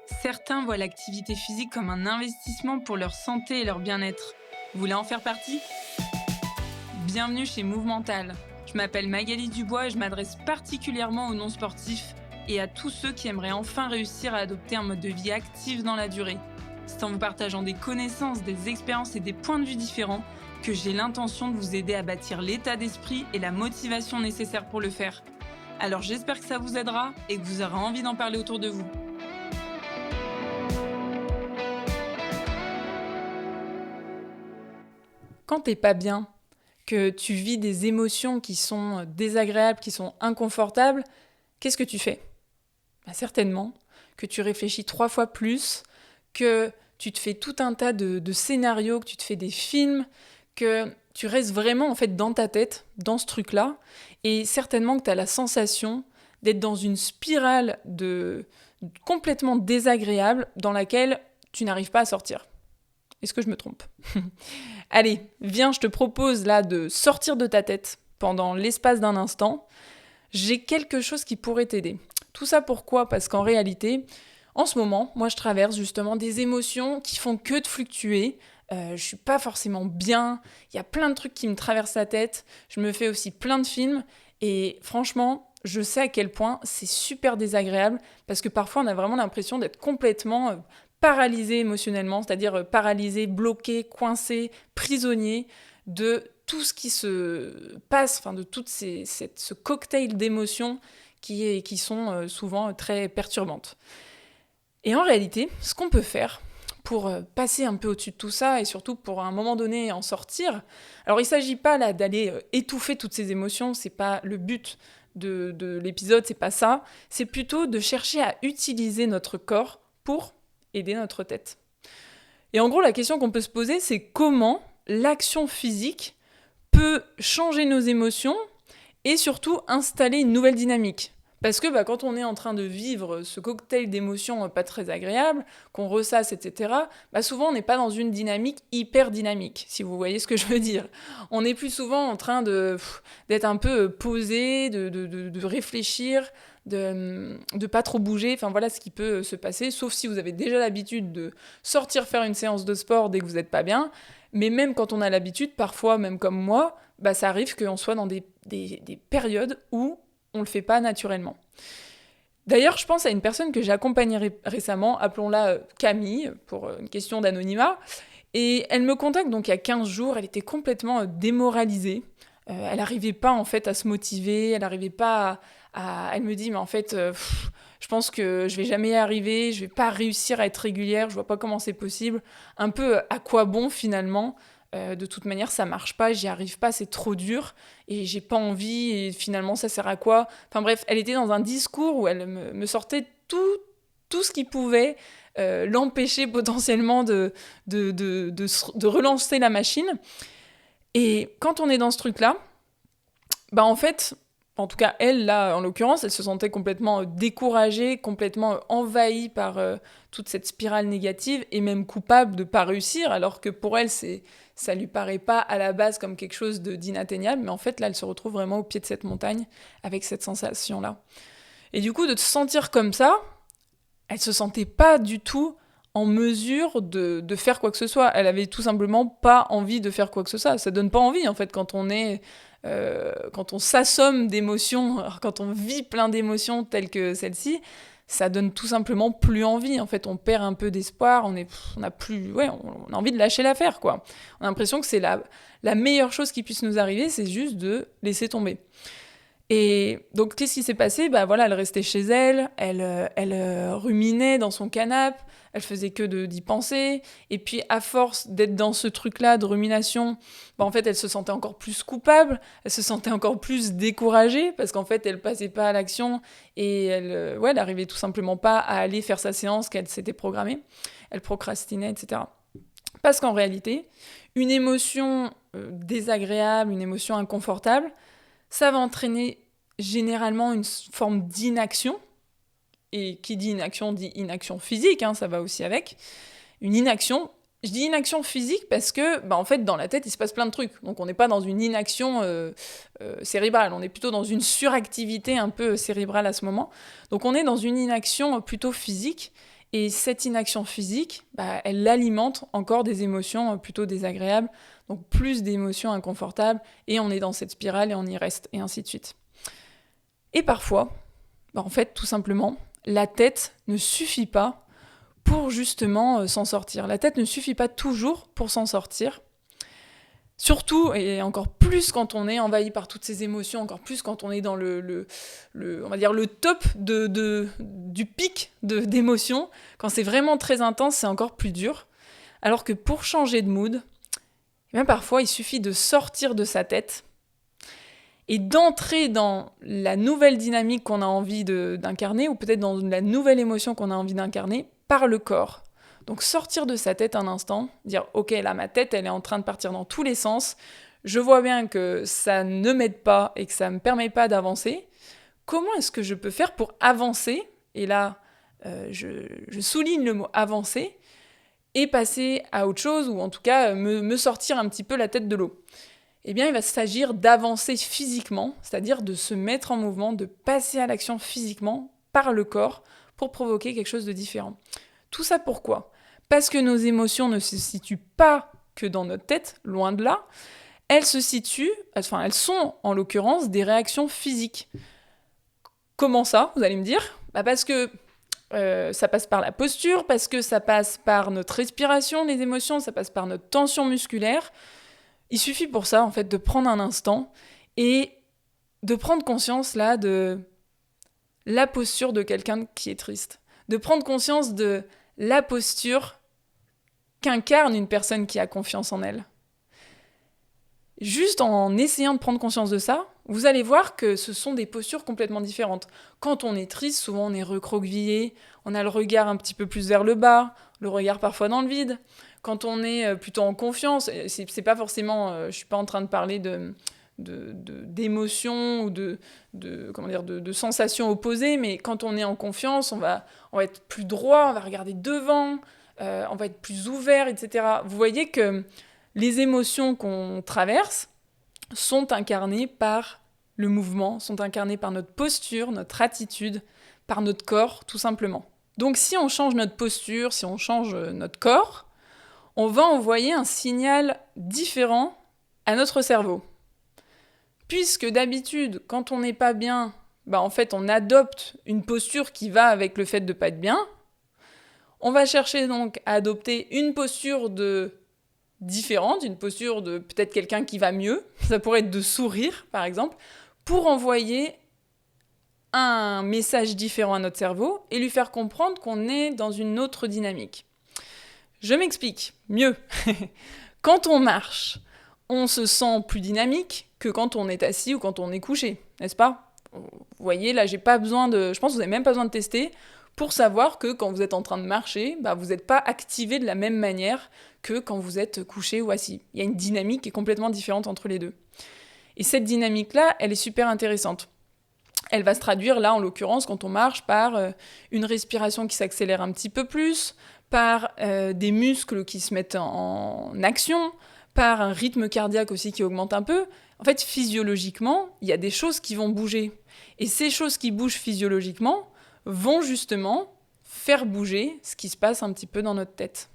Certains voient l'activité physique comme un investissement pour leur santé et leur bien-être. Vous voulez en faire partie? Bienvenue chez Movemental. Je m'appelle Magali Dubois et je m'adresse particulièrement aux non-sportifs et à tous ceux qui aimeraient enfin réussir à adopter un mode de vie actif dans la durée. C'est en vous partageant des connaissances, des expériences et des points de vue différents que j'ai l'intention de vous aider à bâtir l'état d'esprit et la motivation nécessaires pour le faire. Alors j'espère que ça vous aidera et que vous aurez envie d'en parler autour de vous. Quand t'es pas bien, que tu vis des émotions qui sont désagréables, qui sont inconfortables, qu'est-ce que tu fais? Certainement que tu réfléchis 3 fois plus, que tu te fais tout un tas de scénarios, que tu te fais des films, que tu restes vraiment en fait dans ta tête, dans ce truc-là, et certainement que tu as la sensation d'être dans une spirale complètement désagréable dans laquelle tu n'arrives pas à sortir. Est-ce que je me trompe? Allez, viens, je te propose là de sortir de ta tête pendant l'espace d'un instant. J'ai quelque chose qui pourrait t'aider. Tout ça pourquoi? Parce qu'en réalité, en ce moment, moi je traverse justement des émotions qui font que de fluctuer. Je suis pas forcément bien, il y a plein de trucs qui me traversent la tête, je me fais aussi plein de films et franchement, je sais à quel point c'est super désagréable parce que parfois on a vraiment l'impression d'être complètement paralysé émotionnellement, c'est-à-dire paralysé, bloqué, coincé, prisonnier de tout ce qui se passe, enfin de tout ce cocktail d'émotions qui sont souvent très perturbantes. Et en réalité, ce qu'on peut faire pour passer un peu au-dessus de tout ça et surtout pour à un moment donné en sortir, alors il ne s'agit pas là d'aller étouffer toutes ces émotions, c'est pas le but de l'épisode, c'est pas ça, c'est plutôt de chercher à utiliser notre corps pour aider notre tête. Et en gros, la question qu'on peut se poser, c'est comment l'action physique peut changer nos émotions et surtout installer une nouvelle dynamique. Parce que quand on est en train de vivre ce cocktail d'émotions pas très agréables, qu'on ressasse, etc., souvent on n'est pas dans une dynamique hyper dynamique, si vous voyez ce que je veux dire. On est plus souvent en train d'être un peu posé, de réfléchir, de pas trop bouger, enfin voilà ce qui peut se passer, sauf si vous avez déjà l'habitude de sortir faire une séance de sport dès que vous n'êtes pas bien. Mais même quand on a l'habitude, parfois, même comme moi, ça arrive qu'on soit dans des périodes où on le fait pas naturellement. D'ailleurs, je pense à une personne que j'ai accompagnée récemment, appelons-la Camille, pour une question d'anonymat, et elle me contacte donc il y a 15 jours, elle était complètement démoralisée, elle n'arrivait pas en fait à se motiver, elle n'arrivait pas elle me dit mais en fait je pense que je vais jamais y arriver, je vais pas réussir à être régulière, je vois pas comment c'est possible, un peu à quoi bon finalement. De toute manière, ça marche pas, j'y arrive pas, c'est trop dur, et j'ai pas envie, et finalement, ça sert à quoi? Enfin bref, elle était dans un discours où elle me sortait tout ce qui pouvait l'empêcher potentiellement de relancer la machine. Et quand on est dans ce truc-là, en fait, en tout cas elle, là, en l'occurrence, elle se sentait complètement découragée, complètement envahie par toute cette spirale négative, et même coupable de pas réussir, alors que pour elle, ça lui paraît pas à la base comme quelque chose d'inatteignable, mais en fait, là, elle se retrouve vraiment au pied de cette montagne, avec cette sensation-là. Et du coup, de se sentir comme ça, elle se sentait pas du tout en mesure de faire quoi que ce soit. Elle avait tout simplement pas envie de faire quoi que ce soit. Ça donne pas envie, en fait, quand on s'assomme d'émotions, quand on vit plein d'émotions telles que celle-ci, ça donne tout simplement plus envie. En fait, on perd un peu d'espoir, on a plus, ouais, on a envie de lâcher l'affaire, quoi. On a l'impression que c'est la meilleure chose qui puisse nous arriver, c'est juste de laisser tomber. Et donc, qu'est-ce qui s'est passé? Voilà, elle restait chez elle, elle ruminait dans son canapé, elle faisait que d'y penser, et puis à force d'être dans ce truc-là de rumination, en fait, elle se sentait encore plus coupable, elle se sentait encore plus découragée, parce qu'en fait, elle passait pas à l'action, et elle arrivait tout simplement pas à aller faire sa séance qu'elle s'était programmée, elle procrastinait, etc. Parce qu'en réalité, une émotion désagréable, une émotion inconfortable, ça va entraîner généralement une forme d'inaction. Et qui dit inaction physique, hein, ça va aussi avec. Une inaction. Je dis inaction physique parce que, en fait, dans la tête, il se passe plein de trucs. Donc, on n'est pas dans une inaction cérébrale. On est plutôt dans une suractivité un peu cérébrale à ce moment. Donc, on est dans une inaction plutôt physique. Et cette inaction physique, elle alimente encore des émotions plutôt désagréables, donc plus d'émotions inconfortables, et on est dans cette spirale et on y reste, et ainsi de suite. Et parfois, en fait, tout simplement, la tête ne suffit pas pour justement s'en sortir. La tête ne suffit pas toujours pour s'en sortir. Surtout, et encore plus quand on est envahi par toutes ces émotions, encore plus quand on est dans on va dire le top du pic d'émotions, quand c'est vraiment très intense, c'est encore plus dur. Alors que pour changer de mood, parfois il suffit de sortir de sa tête et d'entrer dans la nouvelle dynamique qu'on a envie d'incarner, ou peut-être dans la nouvelle émotion qu'on a envie d'incarner, par le corps. Donc sortir de sa tête un instant, dire « Ok, là, ma tête, elle est en train de partir dans tous les sens. Je vois bien que ça ne m'aide pas et que ça ne me permet pas d'avancer. Comment est-ce que je peux faire pour avancer ?» Et là, je souligne le mot « avancer » et passer à autre chose, ou en tout cas me sortir un petit peu la tête de l'eau. Eh bien, il va s'agir d'avancer physiquement, c'est-à-dire de se mettre en mouvement, de passer à l'action physiquement par le corps pour provoquer quelque chose de différent. Tout ça pourquoi ? Parce que nos émotions ne se situent pas que dans notre tête, loin de là. Elles sont en l'occurrence des réactions physiques. Comment ça, vous allez me dire ? Parce que ça passe par la posture, parce que ça passe par notre respiration, les émotions, ça passe par notre tension musculaire. Il suffit pour ça, en fait, de prendre un instant et de prendre conscience, là, de la posture de quelqu'un qui est triste. De prendre conscience de la posture qu'incarne une personne qui a confiance en elle. Juste en essayant de prendre conscience de ça, vous allez voir que ce sont des postures complètement différentes. Quand on est triste, souvent on est recroquevillé, on a le regard un petit peu plus vers le bas, le regard parfois dans le vide. Quand on est plutôt en confiance, c'est pas forcément, je suis pas en train de parler d'émotions ou de sensations opposées, mais quand on est en confiance, on va être plus droit, on va regarder devant, on va être plus ouvert, etc. Vous voyez que les émotions qu'on traverse sont incarnées par le mouvement, sont incarnées par notre posture, notre attitude, par notre corps, tout simplement. Donc si on change notre posture, si on change notre corps, on va envoyer un signal différent à notre cerveau. Puisque d'habitude, quand on n'est pas bien, en fait, on adopte une posture qui va avec le fait de ne pas être bien. On va chercher donc à adopter une posture différente, une posture de peut-être quelqu'un qui va mieux. Ça pourrait être de sourire, par exemple, pour envoyer un message différent à notre cerveau et lui faire comprendre qu'on est dans une autre dynamique. Je m'explique mieux. Quand on marche, on se sent plus dynamique que quand on est assis ou quand on est couché, n'est-ce pas ? Vous voyez, là, je pense que vous n'avez même pas besoin de tester pour savoir que quand vous êtes en train de marcher, vous n'êtes pas activé de la même manière que quand vous êtes couché ou assis. Il y a une dynamique qui est complètement différente entre les deux. Et cette dynamique-là, elle est super intéressante. Elle va se traduire, là, en l'occurrence, quand on marche, par une respiration qui s'accélère un petit peu plus, par des muscles qui se mettent en action, par un rythme cardiaque aussi qui augmente un peu. En fait, physiologiquement, il y a des choses qui vont bouger. Et ces choses qui bougent physiologiquement vont justement faire bouger ce qui se passe un petit peu dans notre tête.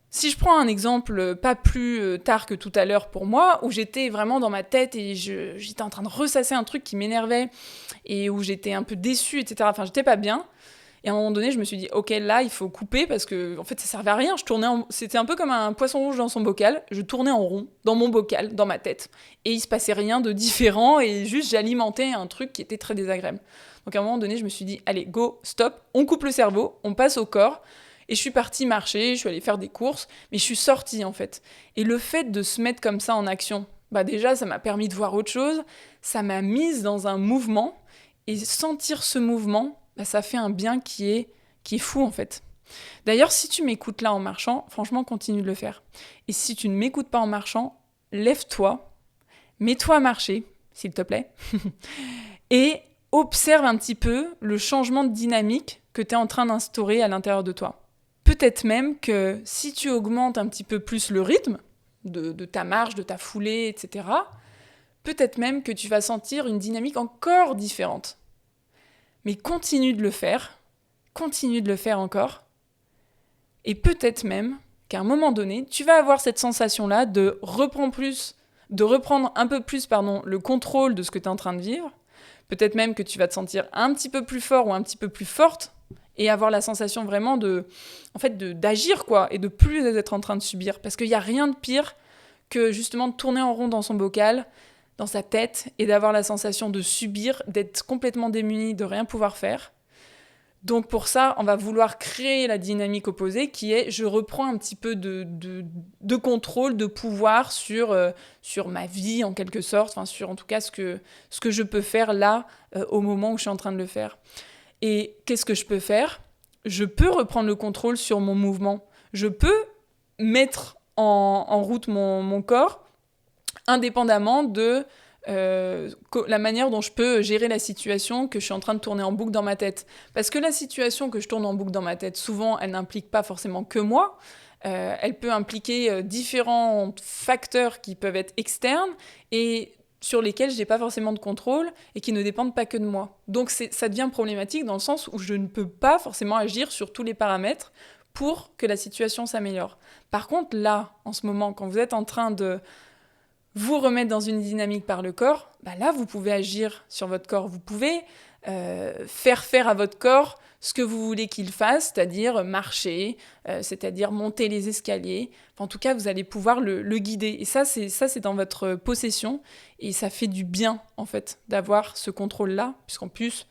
Si je prends un exemple pas plus tard que tout à l'heure pour moi, où j'étais vraiment dans ma tête et j'étais en train de ressasser un truc qui m'énervait et où j'étais un peu déçue, etc. Enfin, j'étais pas bien. Et à un moment donné, je me suis dit, ok, là, il faut couper parce que, en fait, ça servait à rien. C'était un peu comme un poisson rouge dans son bocal. Je tournais en rond dans mon bocal, dans ma tête. Et il se passait rien de différent et juste j'alimentais un truc qui était très désagréable. Donc à un moment donné, je me suis dit, allez, go, stop, on coupe le cerveau, on passe au corps. Et je suis partie marcher, je suis allée faire des courses, mais je suis sortie en fait. Et le fait de se mettre comme ça en action, déjà, ça m'a permis de voir autre chose, ça m'a mise dans un mouvement, et sentir ce mouvement, ça fait un bien qui est fou en fait. D'ailleurs, si tu m'écoutes là en marchant, franchement, continue de le faire. Et si tu ne m'écoutes pas en marchant, lève-toi, mets-toi à marcher, s'il te plaît, et observe un petit peu le changement de dynamique que tu es en train d'instaurer à l'intérieur de toi. Peut-être même que si tu augmentes un petit peu plus le rythme de ta marche, de ta foulée, etc., peut-être même que tu vas sentir une dynamique encore différente. Mais continue de le faire, continue de le faire encore. Et peut-être même qu'à un moment donné, tu vas avoir cette sensation-là de reprendre un peu plus le contrôle de ce que tu es en train de vivre. Peut-être même que tu vas te sentir un petit peu plus fort ou un petit peu plus forte et avoir la sensation vraiment d'agir, quoi, et de plus être en train de subir. Parce qu'il n'y a rien de pire que justement de tourner en rond dans son bocal, dans sa tête, et d'avoir la sensation de subir, d'être complètement démuni, de rien pouvoir faire. Donc pour ça, on va vouloir créer la dynamique opposée qui est je reprends un petit peu de contrôle, de pouvoir sur ma vie en quelque sorte, enfin sur en tout cas ce que je peux faire là au moment où je suis en train de le faire. Et qu'est-ce que je peux faire ? Je peux reprendre le contrôle sur mon mouvement. Je peux mettre en route mon corps indépendamment de la manière dont je peux gérer la situation que je suis en train de tourner en boucle dans ma tête. Parce que la situation que je tourne en boucle dans ma tête, souvent, elle n'implique pas forcément que moi. Elle peut impliquer différents facteurs qui peuvent être externes et sur lesquels je n'ai pas forcément de contrôle et qui ne dépendent pas que de moi. Donc ça devient problématique dans le sens où je ne peux pas forcément agir sur tous les paramètres pour que la situation s'améliore. Par contre, là, en ce moment, quand vous êtes en train de vous remettre dans une dynamique par le corps, là, vous pouvez agir sur votre corps. Vous pouvez faire à votre corps ce que vous voulez qu'il fasse, c'est-à-dire marcher, c'est-à-dire monter les escaliers. Enfin, en tout cas, vous allez pouvoir le guider. Et ça, c'est dans votre possession. Et ça fait du bien, en fait, d'avoir ce contrôle-là, puisqu'en plus,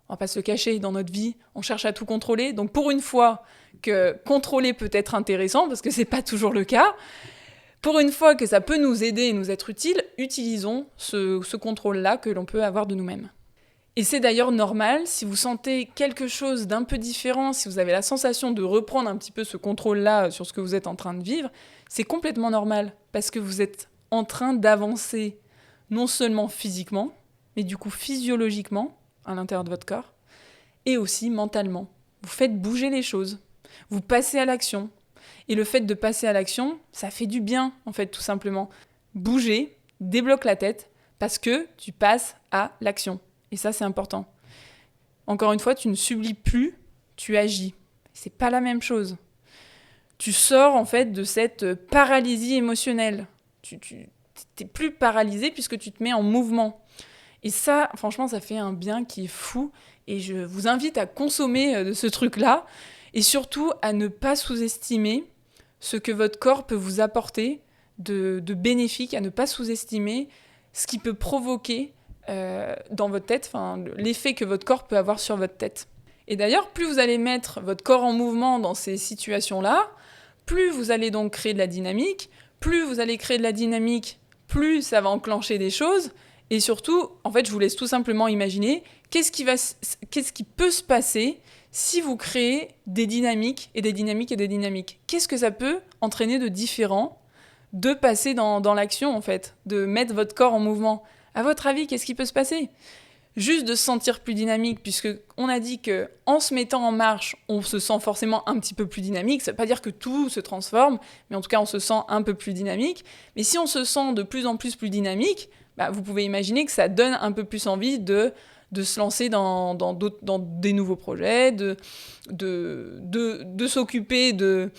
on va pas se le cacher, dans notre vie, on cherche à tout contrôler. Donc, pour une fois que contrôler peut être intéressant, parce que c'est pas toujours le cas, pour une fois que ça peut nous aider et nous être utile, utilisons ce contrôle-là que l'on peut avoir de nous-mêmes. Et c'est d'ailleurs normal, si vous sentez quelque chose d'un peu différent, si vous avez la sensation de reprendre un petit peu ce contrôle-là sur ce que vous êtes en train de vivre, c'est complètement normal, parce que vous êtes en train d'avancer non seulement physiquement, mais du coup physiologiquement, à l'intérieur de votre corps, et aussi mentalement. Vous faites bouger les choses, vous passez à l'action. Et le fait de passer à l'action, ça fait du bien, en fait, tout simplement. Bouger débloque la tête parce que tu passes à l'action. Et ça, c'est important. Encore une fois, tu ne subis plus, tu agis. C'est pas la même chose. Tu sors, en fait, de cette paralysie émotionnelle. Tu t'es plus paralysé puisque tu te mets en mouvement. Et ça, franchement, ça fait un bien qui est fou. Et je vous invite à consommer de ce truc-là. Et surtout, à ne pas sous-estimer ce que votre corps peut vous apporter de bénéfique, à ne pas sous-estimer ce qui peut provoquer dans votre tête, l'effet que votre corps peut avoir sur votre tête. Et d'ailleurs, plus vous allez mettre votre corps en mouvement dans ces situations-là, plus vous allez donc créer de la dynamique, plus vous allez créer de la dynamique, plus ça va enclencher des choses, et surtout, en fait, je vous laisse tout simplement imaginer qu'est-ce qui peut se passer si vous créez des dynamiques et des dynamiques et des dynamiques. Qu'est-ce que ça peut entraîner de différent de passer dans l'action, en fait, de mettre votre corps en mouvement ? À votre avis, qu'est-ce qui peut se passer ? Juste de se sentir plus dynamique, puisqu'on a dit qu'en se mettant en marche, on se sent forcément un petit peu plus dynamique. Ça ne veut pas dire que tout se transforme, mais en tout cas, on se sent un peu plus dynamique. Mais si on se sent de plus en plus dynamique, vous pouvez imaginer que ça donne un peu plus envie de se lancer dans des nouveaux projets, de s'occuper de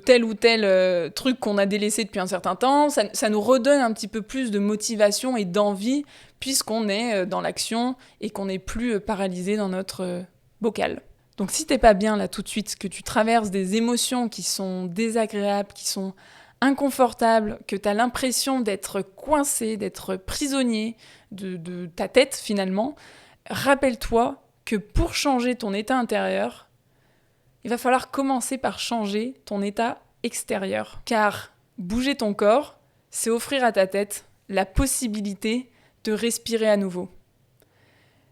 tel ou tel truc qu'on a délaissé depuis un certain temps. Ça nous redonne un petit peu plus de motivation et d'envie puisqu'on est dans l'action et qu'on n'est plus paralysé dans notre bocal. Donc si t'es pas bien là tout de suite, que tu traverses des émotions qui sont désagréables, qui sont inconfortable, que tu as l'impression d'être coincé, d'être prisonnier de ta tête finalement, rappelle-toi que pour changer ton état intérieur, il va falloir commencer par changer ton état extérieur. Car bouger ton corps, c'est offrir à ta tête la possibilité de respirer à nouveau.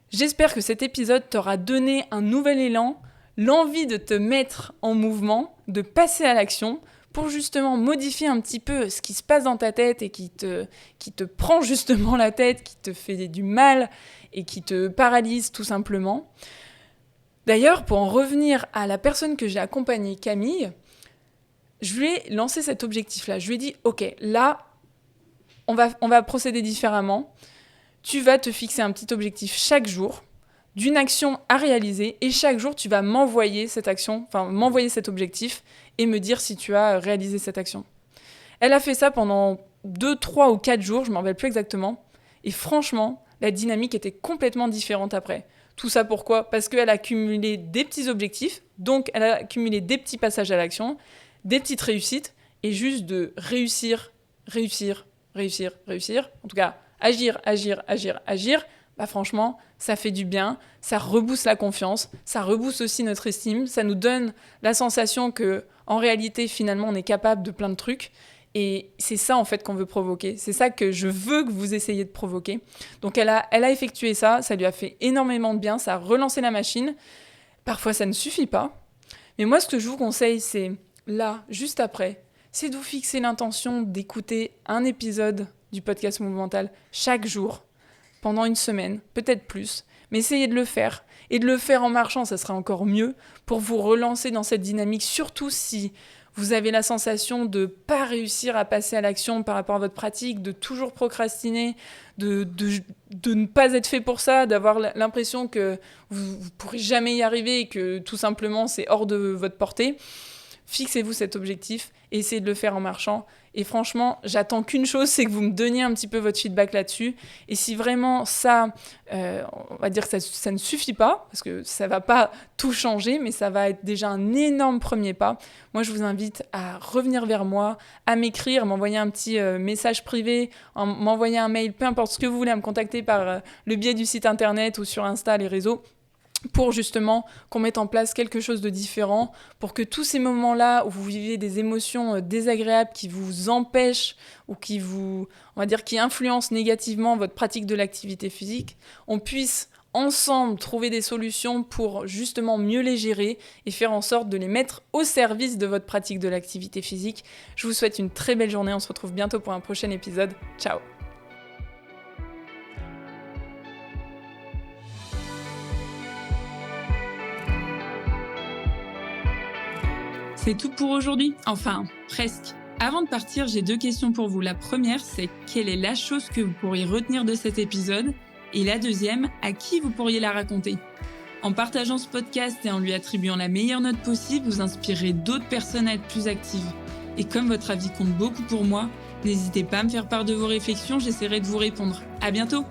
J'espère que cet épisode t'aura donné un nouvel élan, l'envie de te mettre en mouvement, de passer à l'action, pour justement modifier un petit peu ce qui se passe dans ta tête et qui te prend justement la tête, qui te fait du mal et qui te paralyse tout simplement. D'ailleurs, pour en revenir à la personne que j'ai accompagnée, Camille, je lui ai lancé cet objectif-là. Je lui ai dit, ok, là, on va procéder différemment. Tu vas te fixer un petit objectif chaque jour d'une action à réaliser et chaque jour, tu vas m'envoyer cette action, m'envoyer cet objectif et me dire si tu as réalisé cette action. Elle a fait ça pendant 2, 3 ou 4 jours, je ne m'en rappelle plus exactement. Et franchement, la dynamique était complètement différente après. Tout ça pourquoi ? Parce qu'elle a cumulé des petits objectifs, donc elle a cumulé des petits passages à l'action, des petites réussites, et juste de réussir. En tout cas, agir. Franchement, ça fait du bien, ça rebooste la confiance, ça rebooste aussi notre estime, ça nous donne la sensation que, en réalité, finalement, on est capable de plein de trucs. Et c'est ça, en fait, qu'on veut provoquer. C'est ça que je veux que vous essayiez de provoquer. Donc, elle a effectué ça lui a fait énormément de bien, ça a relancé la machine. Parfois, ça ne suffit pas. Mais moi, ce que je vous conseille, c'est là, juste après, c'est de vous fixer l'intention d'écouter un épisode du podcast Movemental chaque jour, pendant une semaine, peut-être plus. Mais essayez de le faire. Et de le faire en marchant, ça sera encore mieux pour vous relancer dans cette dynamique, surtout si vous avez la sensation de ne pas réussir à passer à l'action par rapport à votre pratique, de toujours procrastiner, de ne pas être fait pour ça, d'avoir l'impression que vous ne pourrez jamais y arriver et que tout simplement c'est hors de votre portée. Fixez-vous cet objectif et essayez de le faire en marchant. Et franchement, j'attends qu'une chose, c'est que vous me donniez un petit peu votre feedback là-dessus. Et si vraiment ça, on va dire que ça ne suffit pas, parce que ça ne va pas tout changer, mais ça va être déjà un énorme premier pas, moi je vous invite à revenir vers moi, à m'écrire, à m'envoyer un petit message privé, à m'envoyer un mail, peu importe ce que vous voulez, à me contacter par le biais du site internet ou sur Insta, les réseaux, pour justement qu'on mette en place quelque chose de différent, pour que tous ces moments-là où vous vivez des émotions désagréables qui vous empêchent ou qui influencent négativement votre pratique de l'activité physique, on puisse ensemble trouver des solutions pour justement mieux les gérer et faire en sorte de les mettre au service de votre pratique de l'activité physique. Je vous souhaite une très belle journée, on se retrouve bientôt pour un prochain épisode. Ciao! C'est tout pour aujourd'hui, enfin, presque. Avant de partir, j'ai 2 questions pour vous. La première, c'est quelle est la chose que vous pourriez retenir de cet épisode ? Et la deuxième, à qui vous pourriez la raconter ? En partageant ce podcast et en lui attribuant la meilleure note possible, vous inspirerez d'autres personnes à être plus actives. Et comme votre avis compte beaucoup pour moi, n'hésitez pas à me faire part de vos réflexions, j'essaierai de vous répondre. À bientôt !